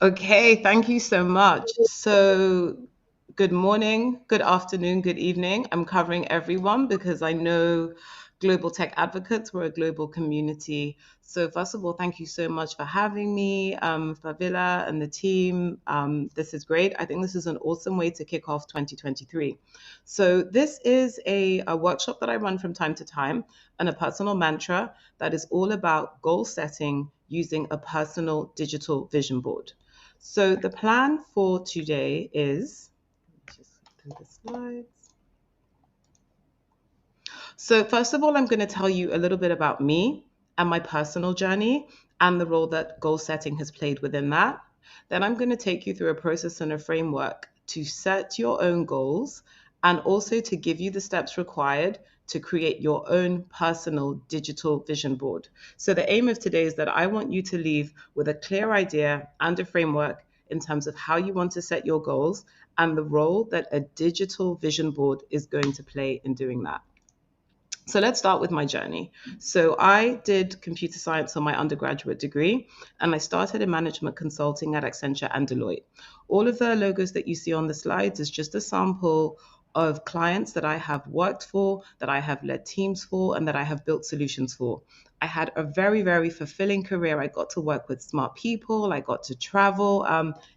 Okay, thank you so much. So, good morning, good afternoon, good evening. I'm covering everyone because I know Global Tech Advocates, we're a global community. So, first of all, thank you so much for having me, Favila and the team. This is great. I think this is an awesome way to kick off 2023. So, this is a workshop that I run from time to time and a personal mantra that is all about goal setting using a personal digital vision board. So the plan for today is just through the slides. So first of all, I'm going to tell you a little bit about me and my personal journey and the role that goal setting has played within that. Then I'm going to take you through a process and a framework to set your own goals and also to give you the steps required to create your own personal digital vision board. So the aim of today is that I want you to leave with a clear idea and a framework in terms of how you want to set your goals and the role that a digital vision board is going to play in doing that. So let's start with my journey. So I did computer science on my undergraduate degree, and I started in management consulting at Accenture and Deloitte. All of the logos that you see on the slides is just a sample of clients that I have worked for, that I have led teams for, and that I have built solutions for. I had a very, very fulfilling career. I got to work with smart people. I got to travel.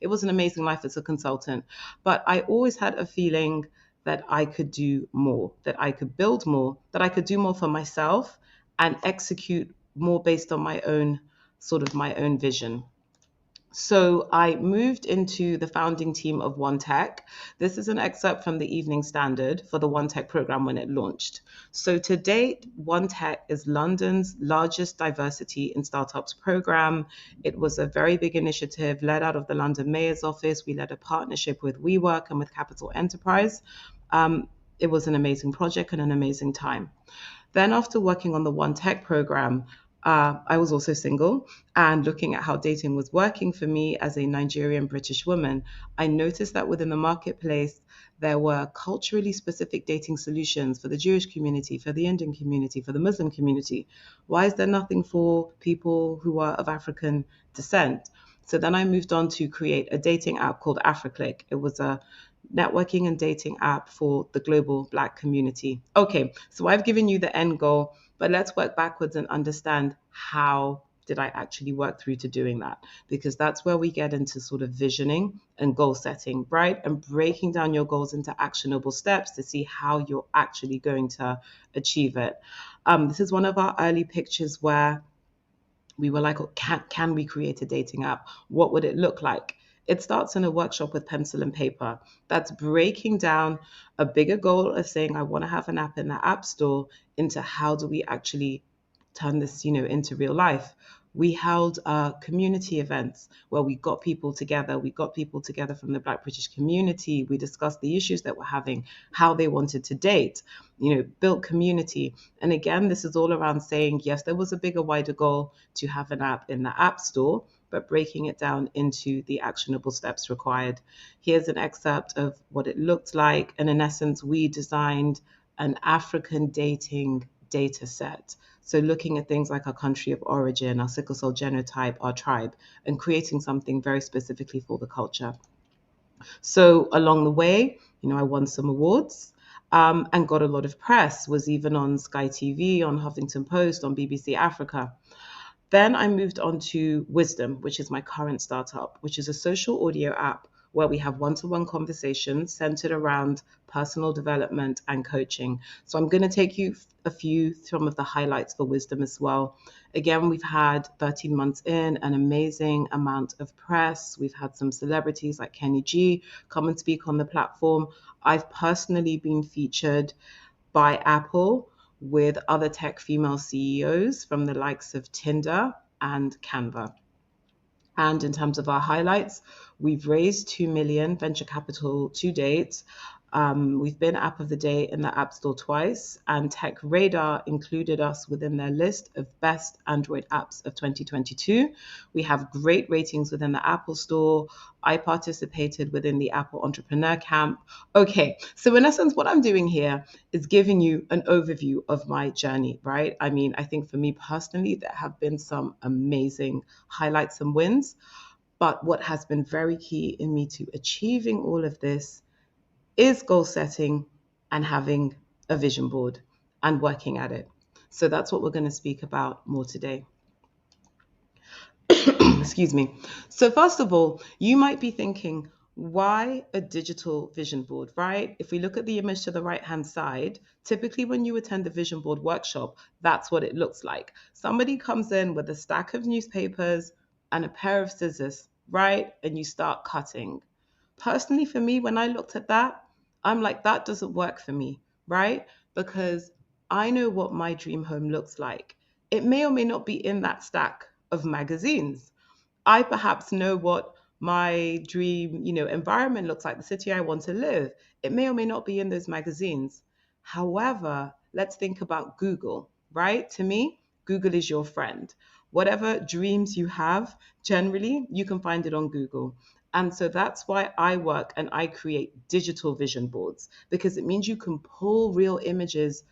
It was an amazing life as a consultant. But I always had a feeling that I could do more, that I could build more, that I could do more for myself and execute more based on my own vision. So I moved into the founding team of One Tech. This is an excerpt from the Evening Standard for the One Tech program when it launched. So to date, One Tech is London's largest diversity in startups program. It was a very big initiative led out of the London Mayor's office. We led a partnership with WeWork and with Capital Enterprise. It was an amazing project and an amazing time. Then, after working on the One Tech program, I was also single and looking at how dating was working for me as a Nigerian British woman. I noticed that within the marketplace, there were culturally specific dating solutions for the Jewish community, for the Indian community, for the Muslim community. Why is there nothing for people who are of African descent? So then I moved on to create a dating app called AfriClick. It was a networking and dating app for the global Black community. Okay, so I've given you the end goal, but let's work backwards and understand how did I actually work through to doing that? Because that's where we get into sort of visioning and goal setting, right? And breaking down your goals into actionable steps to see how you're actually going to achieve it. This is one of our early pictures where we were like, oh, can we create a dating app? What would it look like? It starts in a workshop with pencil and paper. That's breaking down a bigger goal of saying, I want to have an app in the app store into how do we actually turn this, into real life. We held community events where we got people together. We got people together from the Black British community. We discussed the issues that we're having, how they wanted to date, built community. And again, this is all around saying, yes, there was a bigger, wider goal to have an app in the App Store, but breaking it down into the actionable steps required. Here's an excerpt of what it looked like. And in essence, we designed an African dating data set. So looking at things like our country of origin, our sickle cell genotype, our tribe, and creating something very specifically for the culture. So along the way, I won some awards and got a lot of press, was even on Sky TV, on Huffington Post, on BBC Africa. Then I moved on to Wisdom, which is my current startup, which is a social audio app where we have one-to-one conversations centered around personal development and coaching. So I'm going to take you some of the highlights for Wisdom as well. Again, we've had 13 months in, an amazing amount of press. We've had some celebrities like Kenny G come and speak on the platform. I've personally been featured by Apple with other tech female CEOs from the likes of Tinder and Canva. And in terms of our highlights, we've raised 2 million venture capital to date. We've been App of the Day in the App Store twice, and Tech Radar included us within their list of best Android apps of 2022. We have great ratings within the Apple Store. I participated within the Apple Entrepreneur Camp. Okay, so in essence, what I'm doing here is giving you an overview of my journey, right? I mean, I think for me personally, there have been some amazing highlights and wins. But what has been very key in me to achieving all of this is goal setting and having a vision board and working at it. So that's what we're going to speak about more today. Excuse me. So, first of all, you might be thinking, why a digital vision board, right? If we look at the image to the right hand side, typically when you attend a vision board workshop, that's what it looks like. Somebody comes in with a stack of newspapers and a pair of scissors, right? And you start cutting. Personally, for me, when I looked at that, I'm like, that doesn't work for me, right? Because I know what my dream home looks like. It may or may not be in that stack of magazines. I perhaps know what my dream, environment looks like, the city I want to live. It may or may not be in those magazines. However, let's think about Google, right? To me, Google is your friend. Whatever dreams you have, generally, you can find it on Google. And so that's why I work and I create digital vision boards because it means you can pull real images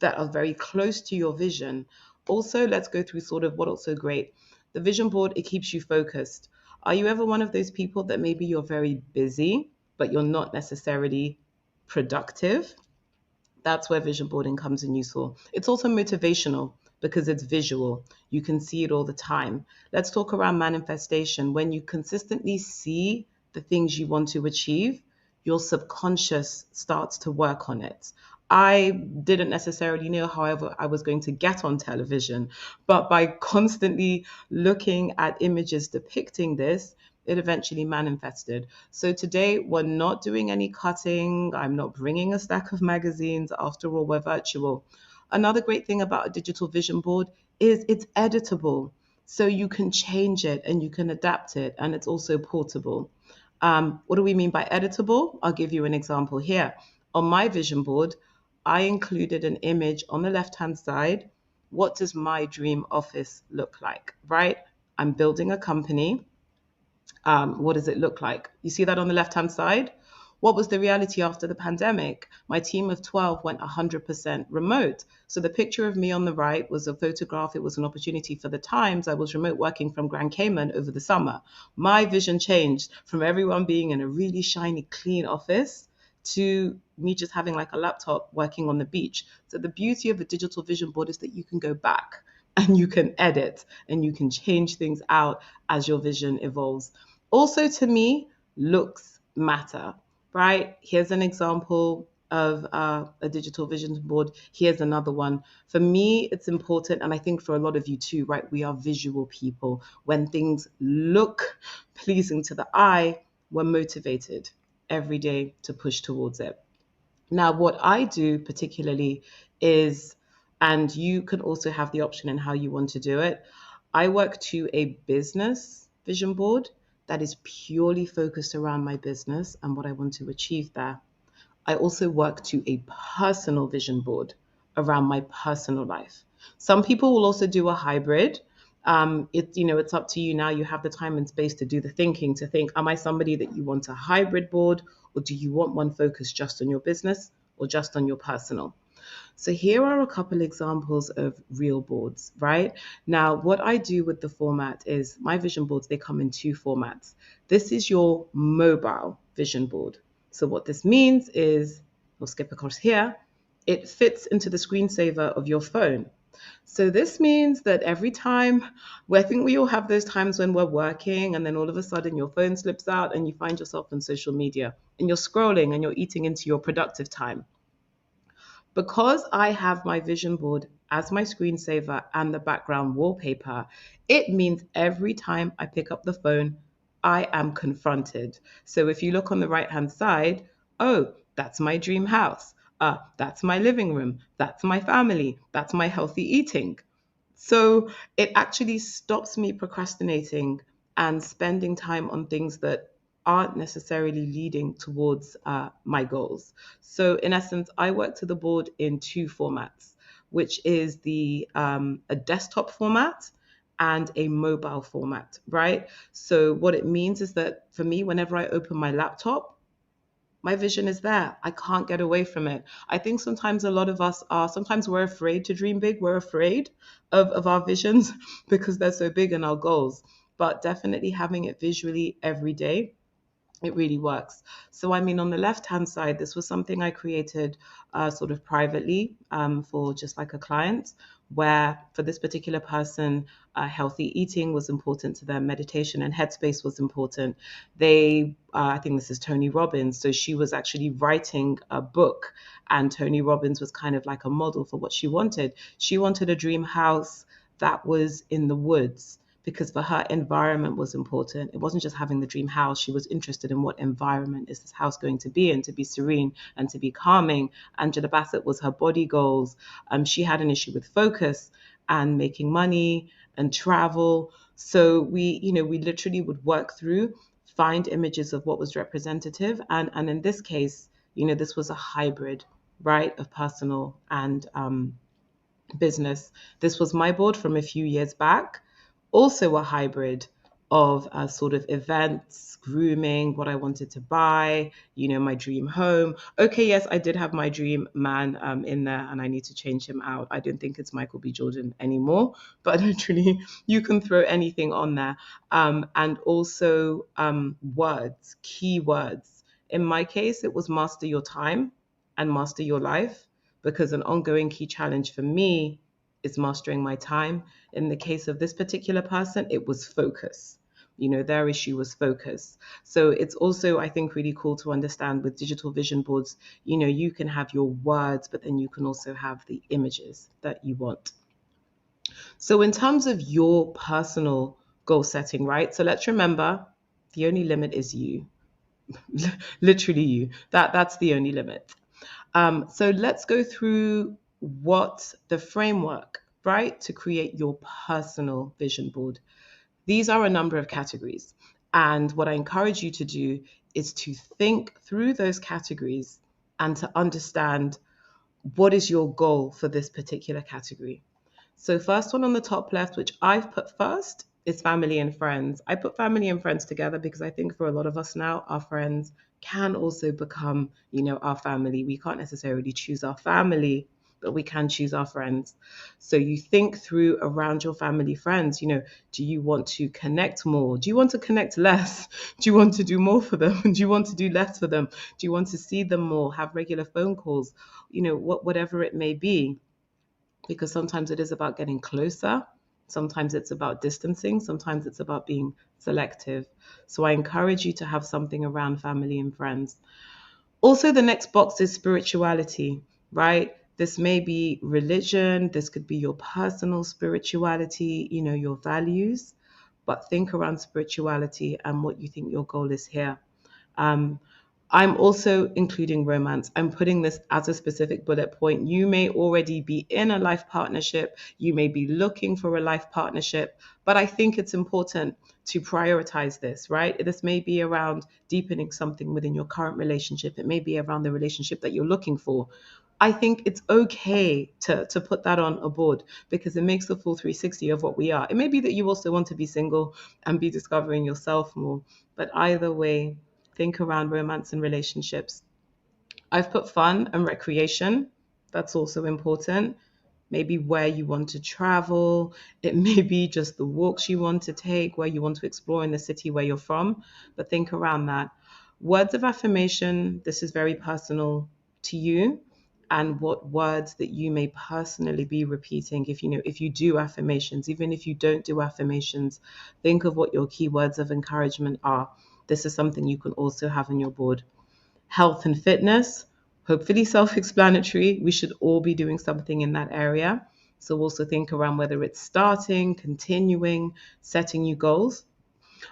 that are very close to your vision. Also, let's go through sort of what also great. The vision board, it keeps you focused. Are you ever one of those people that maybe you're very busy, but you're not necessarily productive? That's where vision boarding comes in useful. It's also motivational because it's visual. You can see it all the time. Let's talk around manifestation. When you consistently see the things you want to achieve, your subconscious starts to work on it. I didn't necessarily know, however, I was going to get on television, but by constantly looking at images depicting this, it eventually manifested. So today we're not doing any cutting. I'm not bringing a stack of magazines. After all, we're virtual. Another great thing about a digital vision board is it's editable. So you can change it and you can adapt it, and it's also portable. What do we mean by editable? I'll give you an example here. On my vision board, I included an image on the left hand side. What does my dream office look like, right? I'm building a company. What does it look like? You see that on the left hand side? What was the reality after the pandemic? My team of 12 went 100% remote. So the picture of me on the right was a photograph. It was an opportunity for the Times. I was remote working from Grand Cayman over the summer. My vision changed from everyone being in a really shiny, clean office to me just having like a laptop working on the beach. So the beauty of a digital vision board is that you can go back and you can edit and you can change things out as your vision evolves. Also, to me, looks matter, right? Here's an example of a digital vision board. Here's another one. For me, it's important, and I think for a lot of you too, right? We are visual people. When things look pleasing to the eye, we're motivated every day to push towards it. Now, what I do particularly is, and you can also have the option in how you want to do it, I work to a business vision board that is purely focused around my business and what I want to achieve there. I also work to a personal vision board around my personal life. Some people will also do a hybrid. It's up to you now. You have the time and space to do the thinking, to think, am I somebody that you want a hybrid board, or do you want one focused just on your business or just on your personal? So here are a couple examples of real boards, right? Now, what I do with the format is my vision boards, they come in two formats. This is your mobile vision board. So what this means is, we'll skip across here, it fits into the screensaver of your phone. So this means that every time, I think we all have those times when we're working and then all of a sudden your phone slips out and you find yourself on social media and you're scrolling and you're eating into your productive time. Because I have my vision board as my screensaver and the background wallpaper, it means every time I pick up the phone, I am confronted. So if you look on the right hand side, oh, that's my dream house. That's my living room. That's my family. That's my healthy eating. So it actually stops me procrastinating and spending time on things that aren't necessarily leading towards my goals. So in essence, I work to the board in two formats, which is the a desktop format and a mobile format, right? So what it means is that for me, whenever I open my laptop, my vision is there. I can't get away from it. I think sometimes a lot of us are, sometimes we're afraid to dream big. We're afraid of our visions because they're so big and our goals. but definitely having it visually every day, it really works. So, I mean, on the left hand side, this was something I created sort of privately for just like a client, where for this particular person, healthy eating was important to them, meditation and headspace was important. I think this is Tony Robbins. So, she was actually writing a book, and Tony Robbins was kind of like a model for what she wanted. She wanted a dream house that was in the woods, because for her, environment was important. It wasn't just having the dream house. She was interested in what environment is this house going to be in, to be serene and to be calming. Angela Bassett was her body goals. She had an issue with focus and making money and travel. So we literally would work through, find images of what was representative. And in this case, this was a hybrid, right, of personal and business. This was my board from a few years back, also a hybrid of sort of events, grooming, what I wanted to buy, my dream home. Okay, yes, I did have my dream man in there, and I need to change him out. I don't think it's Michael B. Jordan anymore, but literally you can throw anything on there. And also words, keywords. In my case, it was master your time and master your life, because an ongoing key challenge for me is mastering my time. In the case of this particular person, it was focus. Their issue was focus. So it's also, I think, really cool to understand with digital vision boards, you can have your words, but then you can also have the images that you want. So in terms of your personal goal setting, right? So let's remember, the only limit is you. Literally you. That's the only limit. So let's go through what the framework, right, to create your personal vision board. These are a number of categories. And what I encourage you to do is to think through those categories and to understand what is your goal for this particular category. So first one on the top left, which I've put first, is family and friends. I put family and friends together because I think for a lot of us now, our friends can also become, our family. We can't necessarily choose our family, but we can choose our friends. So you think through around your family, friends, do you want to connect more? Do you want to connect less? Do you want to do more for them? Do you want to do less for them? Do you want to see them more, have regular phone calls, whatever it may be? Because sometimes it is about getting closer. Sometimes it's about distancing. Sometimes it's about being selective. So I encourage you to have something around family and friends. Also, the next box is spirituality, right? This may be religion. This could be your personal spirituality, your values. But think around spirituality and what you think your goal is here. Um, I'm also including romance. I'm putting this as a specific bullet point. You may already be in a life partnership. You may be looking for a life partnership, but I think it's important to prioritize this, right? This may be around deepening something within your current relationship. It may be around the relationship that you're looking for. I think it's okay to put that on a board because it makes the full 360 of what we are. It may be that you also want to be single and be discovering yourself more, but either way, think around romance and relationships. I've put fun and recreation. That's also important. Maybe where you want to travel. It may be just the walks you want to take, where you want to explore in the city where you're from, but think around that. Words of affirmation. This is very personal to you, and what words that you may personally be repeating. If you do affirmations, even if you don't do affirmations, think of what your key words of encouragement are. This is something you can also have on your board. Health and fitness, hopefully self explanatory. We should all be doing something in that area. So also think around whether it's starting, continuing, setting new goals.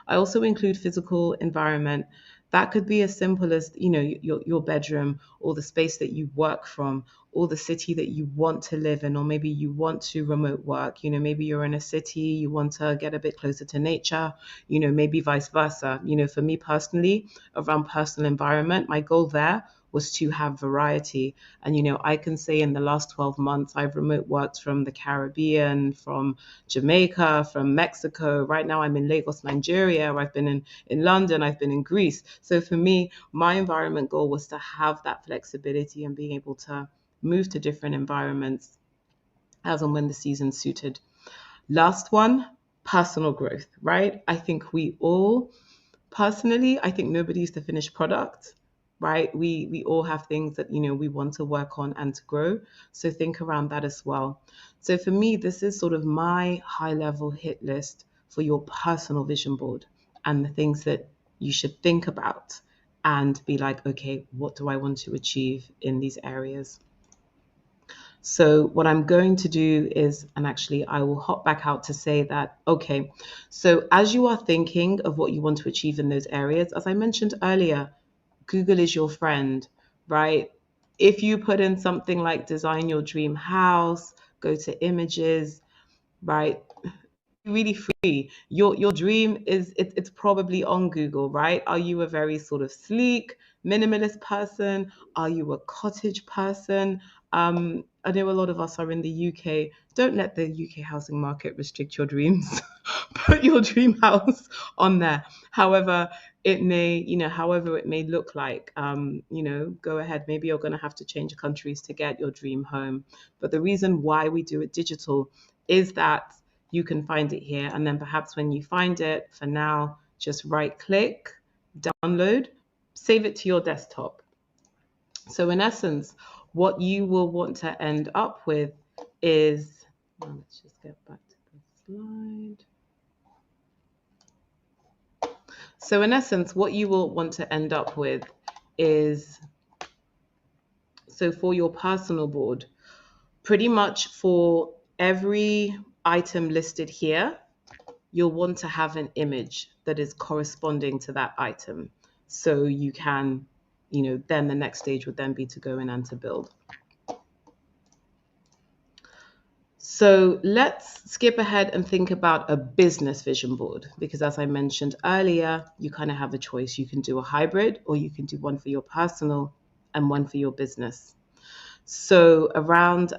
I also include physical environment. That could be as simple as, your bedroom or the space that you work from or the city that you want to live in, or maybe you want to remote work. Maybe you're in a city, you want to get a bit closer to nature, maybe vice versa. For me personally, around personal environment, my goal there was to have variety. And, I can say in the last 12 months, I've remote worked from the Caribbean, from Jamaica, from Mexico. Right now, I'm in Lagos, Nigeria. I've been in London. I've been in Greece. So for me, my environment goal was to have that flexibility and being able to move to different environments as and when the season suited. Last one, personal growth, right? I think we all, personally, I think nobody's the finished product, right? We all have things that, we want to work on and to grow. So think around that as well. So for me, this is sort of my high level hit list for your personal vision board and the things that you should think about and be like, okay, what do I want to achieve in these areas? So, what I'm going to do is, and actually, I will hop back out to say that, okay, so as you are thinking of what you want to achieve in those areas, as I mentioned earlier, Google is your friend, right? If you put in something like design your dream house, go to images, right? Really free. Your dream is it's probably on Google, right? Are you a very sort of sleek, minimalist person? Are you a cottage person? I know a lot of us are in the UK. Don't let the UK housing market restrict your dreams. Put your dream house on there. However, however it may look like, go ahead. Maybe you're going to have to change countries to get your dream home. But the reason why we do it digital is that you can find it here. And then perhaps when you find it, for now, just right click, download, save it to your desktop. So, in essence, what you will want to end up with is, let's just get back to the slide. So, in essence, what you will want to end up with is, so for your personal board, pretty much for every item listed here, you'll want to have an image that is corresponding to that item. So you can, then the next stage would then be to go in and to build. So let's skip ahead and think about a business vision board, because as I mentioned earlier, you kind of have a choice. You can do a hybrid, or you can do one for your personal and one for your business. So around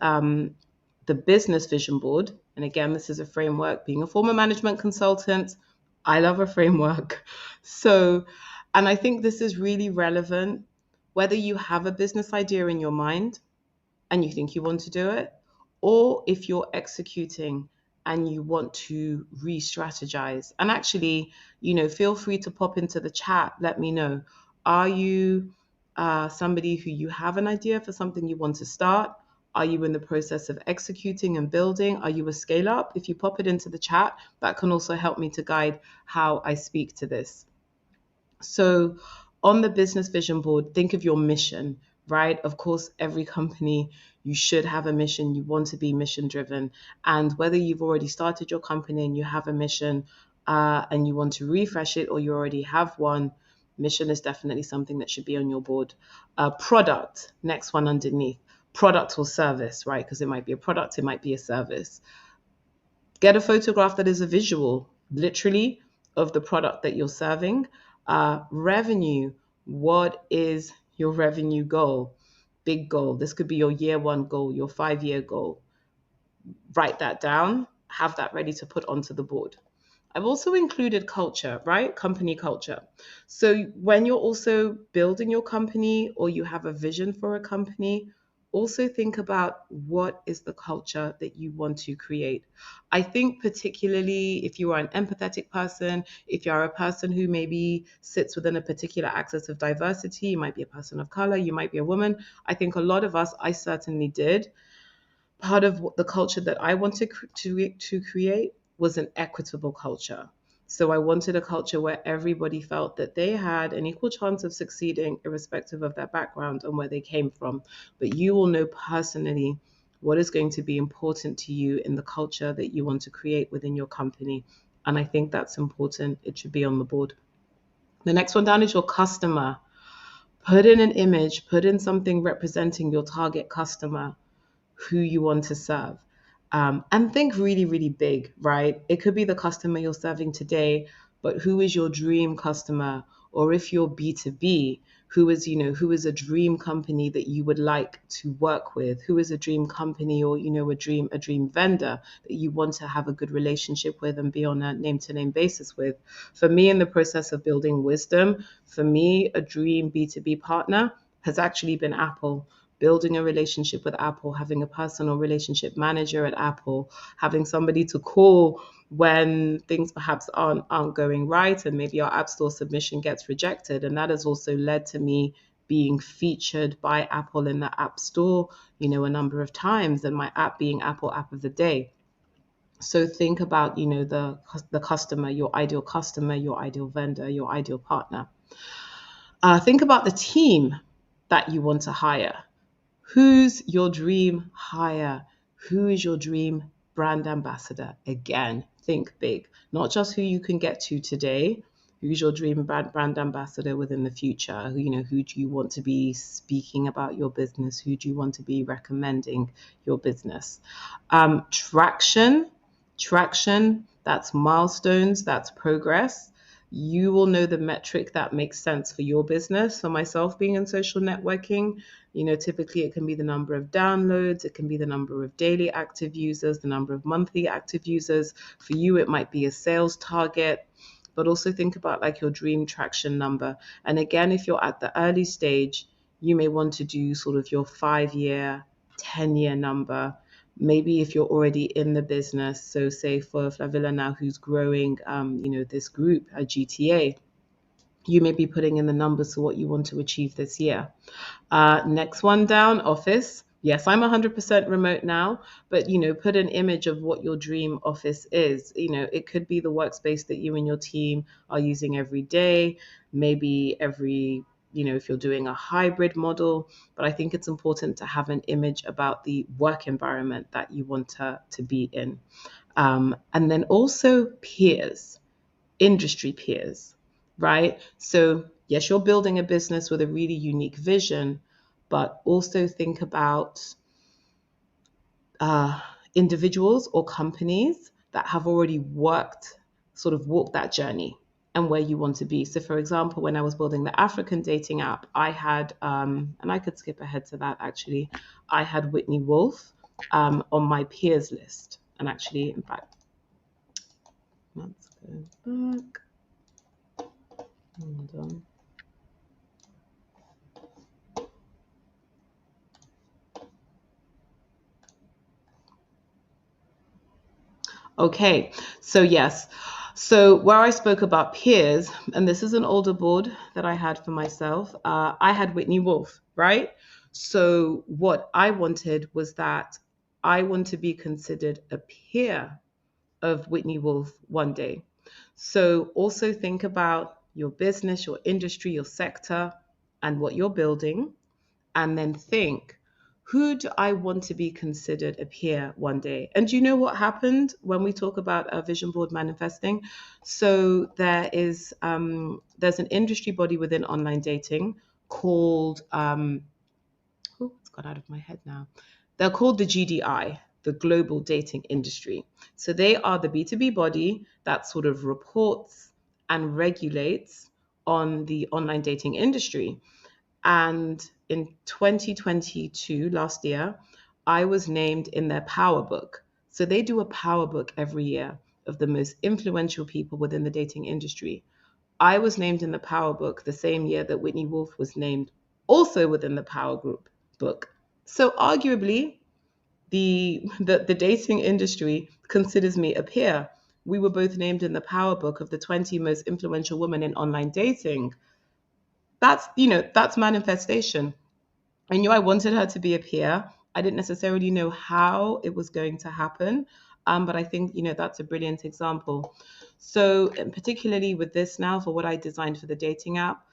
the business vision board, and again, this is a framework. Being a former management consultant, I love a framework. So, and I think this is really relevant whether you have a business idea in your mind and you think you want to do it, or if you're executing and you want to re-strategize. And actually, feel free to pop into the chat. Let me know. Are you somebody who you have an idea for something you want to start? Are you in the process of executing and building? Are you a scale up? If you pop it into the chat, that can also help me to guide how I speak to this. So, on the business vision board, think of your mission, right? Of course, every company, you should have a mission. You want to be mission driven. And whether you've already started your company and you have a mission and you want to refresh it, or you already have one, mission is definitely something that should be on your board. Product, next one underneath. Product or service, right? Because it might be a product, it might be a service. Get a photograph that is a visual, literally, of the product that you're serving. Revenue, what is your revenue goal? Big goal. This could be your year one goal, your 5-year goal. Write that down, have that ready to put onto the board. I've also included culture, right? Company culture. So when you're also building your company or you have a vision for a company, also think about what is the culture that you want to create. I think particularly if you are an empathetic person, if you are a person who maybe sits within a particular axis of diversity, you might be a person of color, you might be a woman. I think a lot of us, I certainly did, part of the culture that I wanted to create was an equitable culture. So I wanted a culture where everybody felt that they had an equal chance of succeeding, irrespective of their background and where they came from. But you will know personally what is going to be important to you in the culture that you want to create within your company. And I think that's important. It should be on the board. The next one down is your customer. Put in an image, put in something representing your target customer, who you want to serve. And think really, really big, right? It could be the customer you're serving today, but who is your dream customer? Or if you're B2B, who is a dream company that you would like to work with? Who is a dream company or, a dream vendor that you want to have a good relationship with and be on a name to name basis with? For me, in the process of building wisdom, for me, a dream B2B partner has actually been Apple. building a relationship with Apple, having a personal relationship manager at Apple, having somebody to call when things perhaps aren't going right and maybe our App Store submission gets rejected. And that has also led to me being featured by Apple in the App Store, a number of times, and my app being Apple App of the Day. So think about, the customer, your ideal vendor, your ideal partner. Think about the team that you want to hire. Who's your dream hire? Who is your dream brand ambassador? Again, think big, not just who you can get to today. Who's your dream brand ambassador within the future? Who do you want to be speaking about your business? Who do you want to be recommending your business? Traction, that's milestones, that's progress. You will know the metric that makes sense for your business. For myself, being in social networking, typically it can be the number of downloads, it can be the number of daily active users, the number of monthly active users. For you, it might be a sales target, but also think about like your dream traction number. And again, if you're at the early stage, you may want to do sort of your 5-year, 10-year number. Maybe if you're already in the business, so say for Flavilla now, who's growing, this group at GTA, you may be putting in the numbers for what you want to achieve this year. Next one down, office. Yes, I'm 100% remote now, but put an image of what your dream office is. It could be the workspace that you and your team are using every day, maybe every if you're doing a hybrid model. But I think it's important to have an image about the work environment that you want to be in. And then also peers, industry peers, right? So yes, you're building a business with a really unique vision, but also think about individuals or companies that have already sort of walked that journey and where you want to be. So for example, when I was building the African dating app, I had, and I could skip ahead to that actually, I had Whitney Wolf on my peers list. And actually, in fact, let's go back. Hold on. Okay, so yes. So where I spoke about peers, and this is an older board that I had for myself, I had Whitney Wolf, right? So what I wanted was that I want to be considered a peer of Whitney Wolf one day. So also think about your business, your industry, your sector, and what you're building, and then think, who do I want to be considered a peer one day? And do you know what happened when we talk about a vision board manifesting? So there's an industry body within online dating called oh, it's gone out of my head now. They're called the GDI, the Global Dating Industry. So they are the B2B body that sort of reports and regulates on the online dating industry. And in 2022, last year, I was named in their Power Book. So they do a Power Book every year of the most influential people within the dating industry. I was named in the Power Book the same year that Whitney Wolf was named also within the Power Group book. So arguably, the dating industry considers me a peer. We were both named in the Power Book of the 20 most influential women in online dating. That's manifestation. I knew I wanted her to be a peer. I didn't necessarily know how it was going to happen, but I think that's a brilliant example. So, and particularly with this now, for what I designed for the dating app,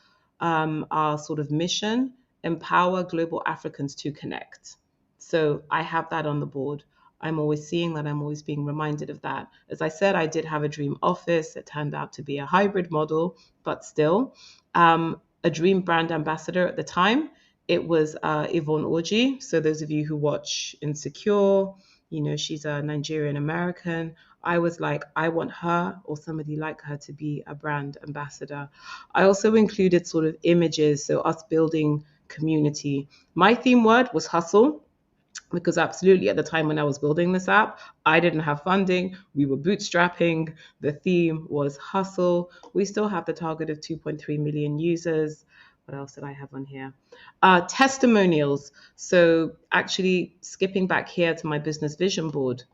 our sort of mission: empower global Africans to connect. So I have that on the board. I'm always seeing that. I'm always being reminded of that. As I said, I did have a dream office. It turned out to be a hybrid model, but still, a dream brand ambassador at the time, it was Yvonne Orji. So those of you who watch Insecure, she's a Nigerian American. I was like, I want her or somebody like her to be a brand ambassador. I also included sort of images, so us building community. My theme word was hustle, because absolutely at the time when I was building this app, I didn't have funding. We were bootstrapping. The theme was hustle. We still have the target of 2.3 million users. What else did I have on here? Testimonials. So actually skipping back here to my business vision board,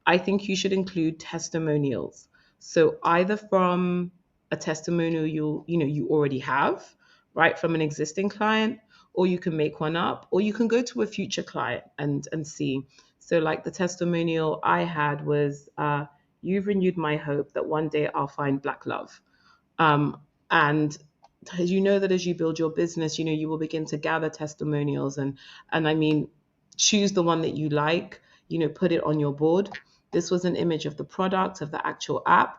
I think you should include testimonials. So either from a testimonial you already have, right, from an existing client, or you can make one up, or you can go to a future client and see. So like the testimonial I had was, "You've renewed my hope that one day I'll find black love." And you know that as you build your business, you will begin to gather testimonials, and I mean, choose the one that you like, put it on your board. This was an image of the product, of the actual app.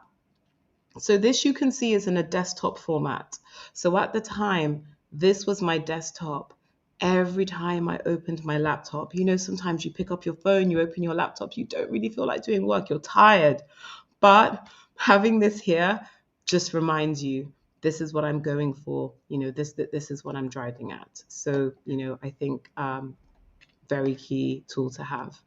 So this you can see is in a desktop format. So at the time, this was my desktop. Every time I opened my laptop, sometimes you pick up your phone, you open your laptop, you don't really feel like doing work, you're tired. But having this here just reminds you, this is what I'm going for. This is what I'm driving at. So, I think very key tool to have.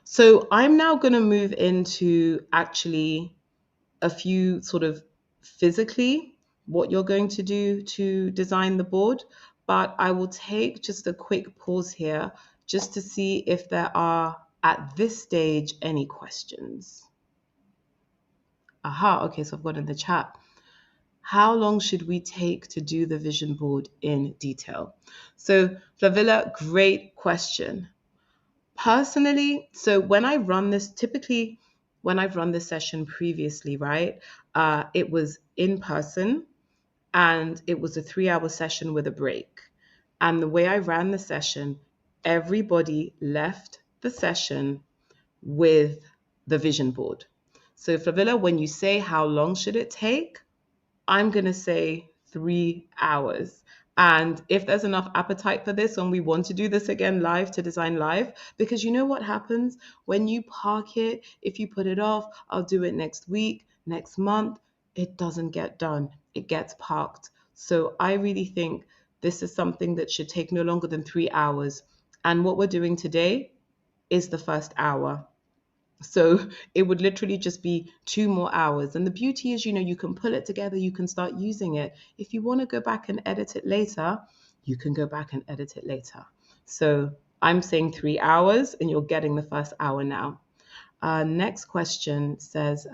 So I'm now going to move into actually a few sort of physically what you're going to do to design the board. But I will take just a quick pause here just to see if there are at this stage any questions. Aha, okay, so I've got in the chat. How long should we take to do the vision board in detail? So Flavilla, great question. Personally, so when I run this, typically when I've run this session previously, right, it was in person and it was a 3-hour session with a break. And the way I ran the session, everybody left the session with the vision board. So Flavilla, when you say how long should it take, I'm going to say 3 hours. And if there's enough appetite for this, and we want to do this again live, to design live, because you know what happens when you park it, if you put it off, I'll do it next week, next month, it doesn't get done. It gets parked. So I really think this is something that should take no longer than 3 hours. And what we're doing today is the first hour. So it would literally just be 2 more hours. And the beauty is, you can pull it together, you can start using it. If you want to go back and edit it later, you can go back and edit it later. So I'm saying 3 hours, and you're getting the first hour now. Next question says,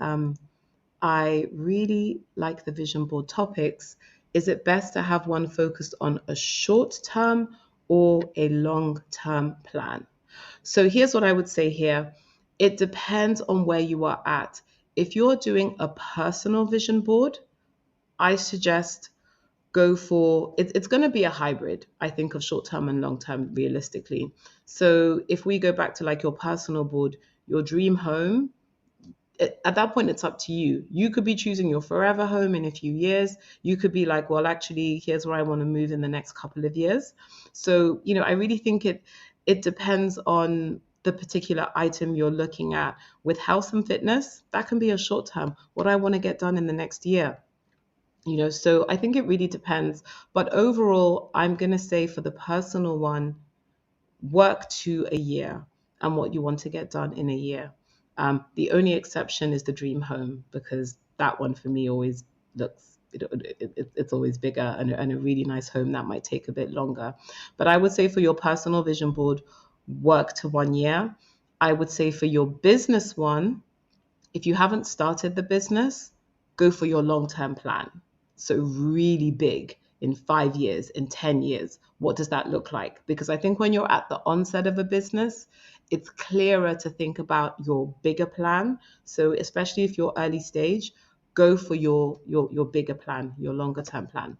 I really like the vision board topics. Is it best to have one focused on a short term or a long term plan? So here's what I would say here. It depends on where you are at. If you're doing a personal vision board, I suggest go for it's going to be a hybrid, I think, of short term and long term realistically. So if we go back to like your personal board, your dream home, at that point it's up to you. You could be choosing your forever home in a few years. You could be like, well, actually, here's where I want to move in the next couple of years. So I really think it depends on the particular item you're looking at. With health and fitness, that can be a short term, what I want to get done in the next year. So I think it really depends. But overall, I'm going to say for the personal one, work to a year and what you want to get done in a year. The only exception is the dream home, because that one for me always looks, it's always bigger, and a really nice home that might take a bit longer. But I would say for your personal vision board, work to 1 year. I would say for your business one, if you haven't started the business, go for your long-term plan. So really big, in 5 years, in 10 years, what does that look like? Because I think when you're at the onset of a business, it's clearer to think about your bigger plan. So especially if you're early stage, go for your bigger plan, your longer term plan.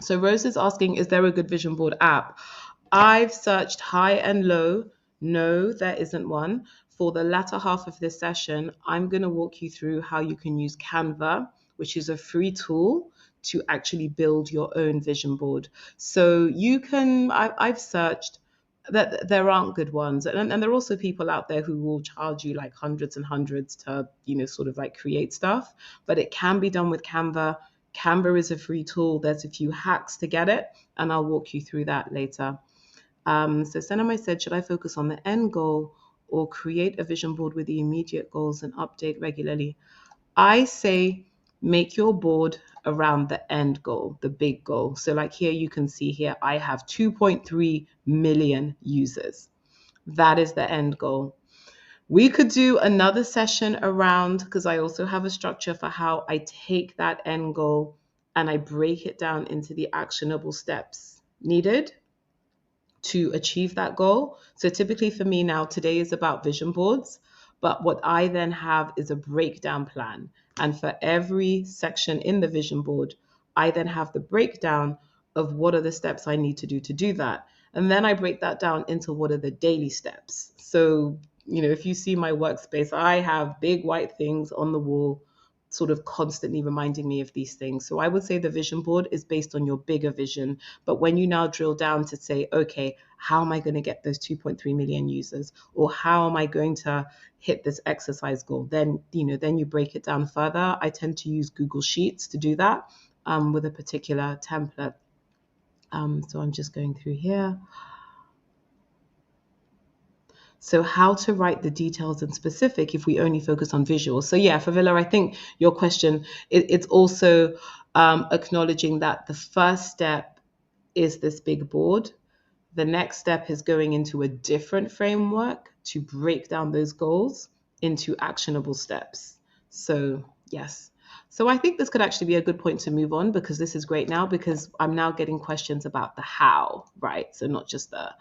So Rose is asking, is there a good vision board app? I've searched high and low. No, there isn't one. For the latter half of this session, I'm going to walk you through how you can use Canva, which is a free tool to actually build your own vision board. So you can, I've searched that there aren't good ones. And there are also people out there who will charge you like hundreds and hundreds to, sort of like create stuff, but it can be done with Canva. Canva is a free tool. There's a few hacks to get it, and I'll walk you through that later. So Senamai said, should I focus on the end goal or create a vision board with the immediate goals and update regularly? I say make your board around the end goal, the big goal. So like here you can see here, I have 2.3 million users. That is the end goal. We could do another session around, because I also have a structure for how I take that end goal and I break it down into the actionable steps needed to achieve that goal. So typically for me now, today is about vision boards, but what I then have is a breakdown plan. And for every section in the vision board, I then have the breakdown of what are the steps I need to do that. And then I break that down into what are the daily steps. So, if you see my workspace, I have big white things on the wall sort of constantly reminding me of these things. So I would say the vision board is based on your bigger vision. But when you now drill down to say, okay, how am I going to get those 2.3 million users? Or how am I going to hit this exercise goal? Then you break it down further. I tend to use Google Sheets to do that with a particular template. So I'm just going through here. So how to write the details in specific if we only focus on visuals. So yeah, Favilla, I think your question, it's also acknowledging that the first step is this big board. The next step is going into a different framework to break down those goals into actionable steps. So yes. So I think this could actually be a good point to move on, because this is great now, because I'm now getting questions about the how, right? So not just the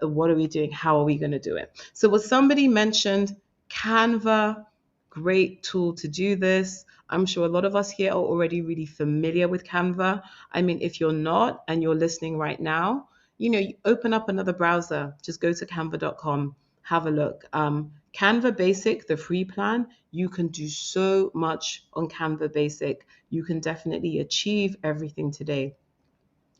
what are we doing, how are we going to do it? So what somebody mentioned, Canva, great tool to do this. I'm sure a lot of us here are already really familiar with Canva. I mean, if you're not and you're listening right now, you open up another browser, just go to canva.com, have a look. Canva Basic, the free plan, you can do so much on Canva Basic. You can definitely achieve everything today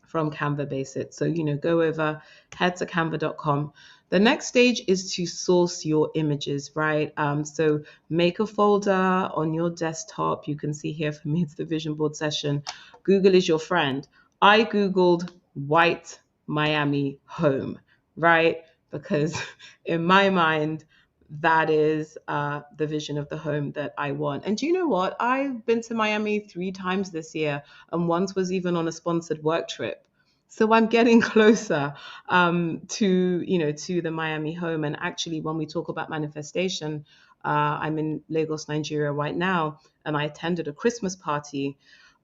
from Canva Basic. So, go over, head to canva.com. The next stage is to source your images, right? So make a folder on your desktop. You can see here, for me, it's the vision board session. Google is your friend. I Googled white Miami home, right? Because in my mind, that is the vision of the home that I want. And do you know what? I've been to Miami 3 times this year, and once was even on a sponsored work trip. So I'm getting closer to the Miami home. And actually, when we talk about manifestation, I'm in Lagos, Nigeria right now, and I attended a Christmas party,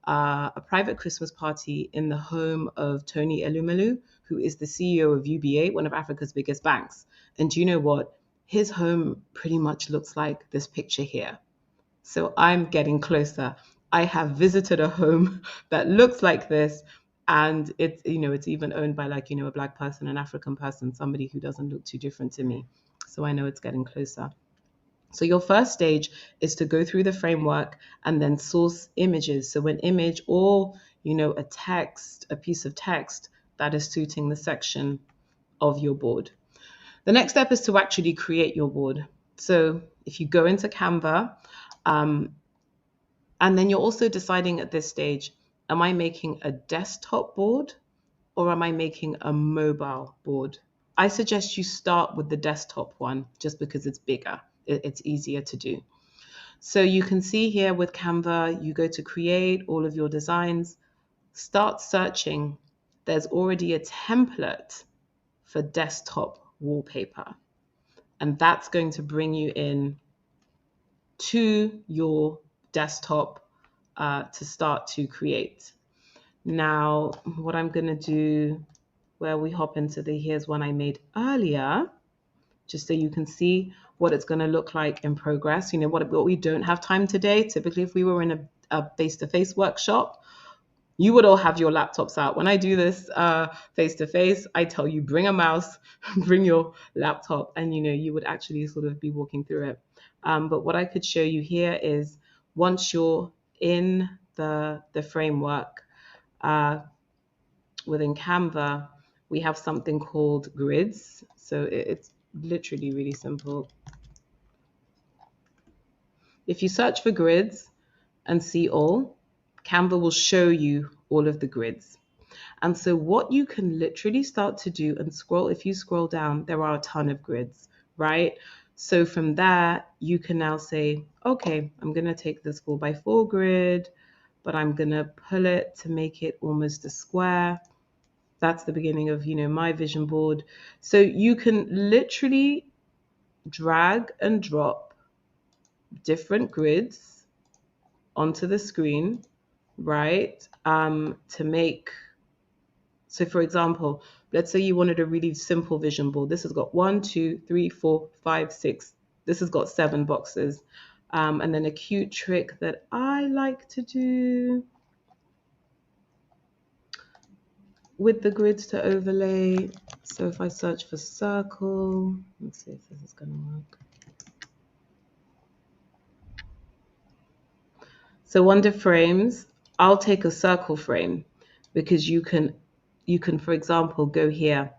a private Christmas party in the home of Tony Elumelu, who is the CEO of UBA, one of Africa's biggest banks. And do you know what? His home pretty much looks like this picture here. So I'm getting closer. I have visited a home that looks like this, and it's even owned by a black person, an African person, somebody who doesn't look too different to me. So I know it's getting closer. So your first stage is to go through the framework and then source images. So an image or a text, a piece of text that is suiting the section of your board. The next step is to actually create your board. So if you go into Canva, and then you're also deciding at this stage, am I making a desktop board or am I making a mobile board? I suggest you start with the desktop one just because it's bigger. It's easier to do. So you can see here with Canva, you go to create all of your designs, start searching. There's already a template for desktop wallpaper. And that's going to bring you in to your desktop to start to create. Now, what I'm going to do, where we hop into here's one I made earlier, just so you can see what it's going to look like in progress. What we don't have time today. Typically, if we were in a face-to-face workshop, you would all have your laptops out. When I do this face-to-face, I tell you, bring a mouse, bring your laptop, and you would actually sort of be walking through it. But what I could show you here is once you're in the framework within Canva, we have something called grids. So it's literally really simple. If you search for grids and see all, Canva will show you all of the grids. And so what you can literally start to do and scroll, if you scroll down, there are a ton of grids, right? So from there, you can now say, okay, I'm going to take this 4x4 grid, but I'm going to pull it to make it almost a square. That's the beginning of, my vision board. So you can literally drag and drop different grids onto the screen, right? To make, so for example, let's say you wanted a really simple vision board. This has got 1, 2, 3, 4, 5, 6. This has got 7 boxes. And then a cute trick that I like to do with the grids to overlay. So if I search for circle, let's see if this is going to work. So under frames, I'll take a circle frame because you can, for example, go here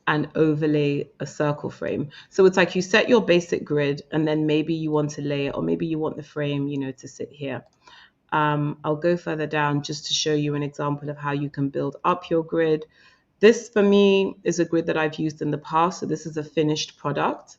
and overlay a circle frame. So it's like you set your basic grid and then maybe you want to lay it, or maybe you want the frame, to sit here. I'll go further down just to show you an example of how you can build up your grid. This for me is a grid that I've used in the past. So this is a finished product.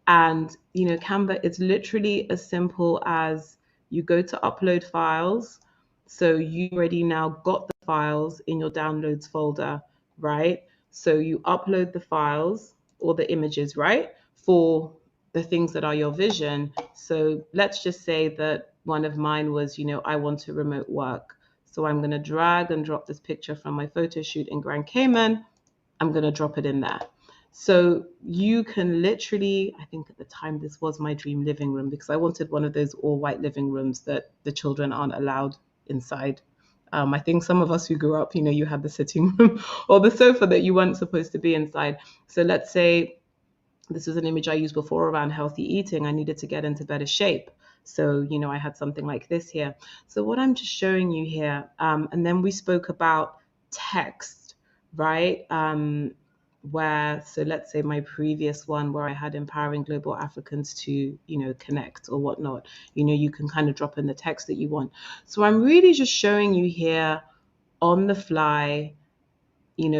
And, Canva, it's literally as simple as you go to upload files. So you already now got the files in your downloads folder, right? So you upload the files or the images, right? For the things that are your vision. So let's just say that one of mine was, I want to remote work. So I'm going to drag and drop this picture from my photo shoot in Grand Cayman. I'm going to drop it in there. So you can literally, I think at the time this was my dream living room because I wanted one of those all white living rooms that the children aren't allowed inside. I think some of us who grew up, you had the sitting room or the sofa that you weren't supposed to be inside. So let's say this was an image I used before around healthy eating. I needed to get into better shape. So, I had something like this here. So what I'm just showing you here, and then we spoke about text, right? So let's say my previous one where I had empowering global Africans to, connect or whatnot, you can kind of drop in the text that you want. So I'm really just showing you here on the fly,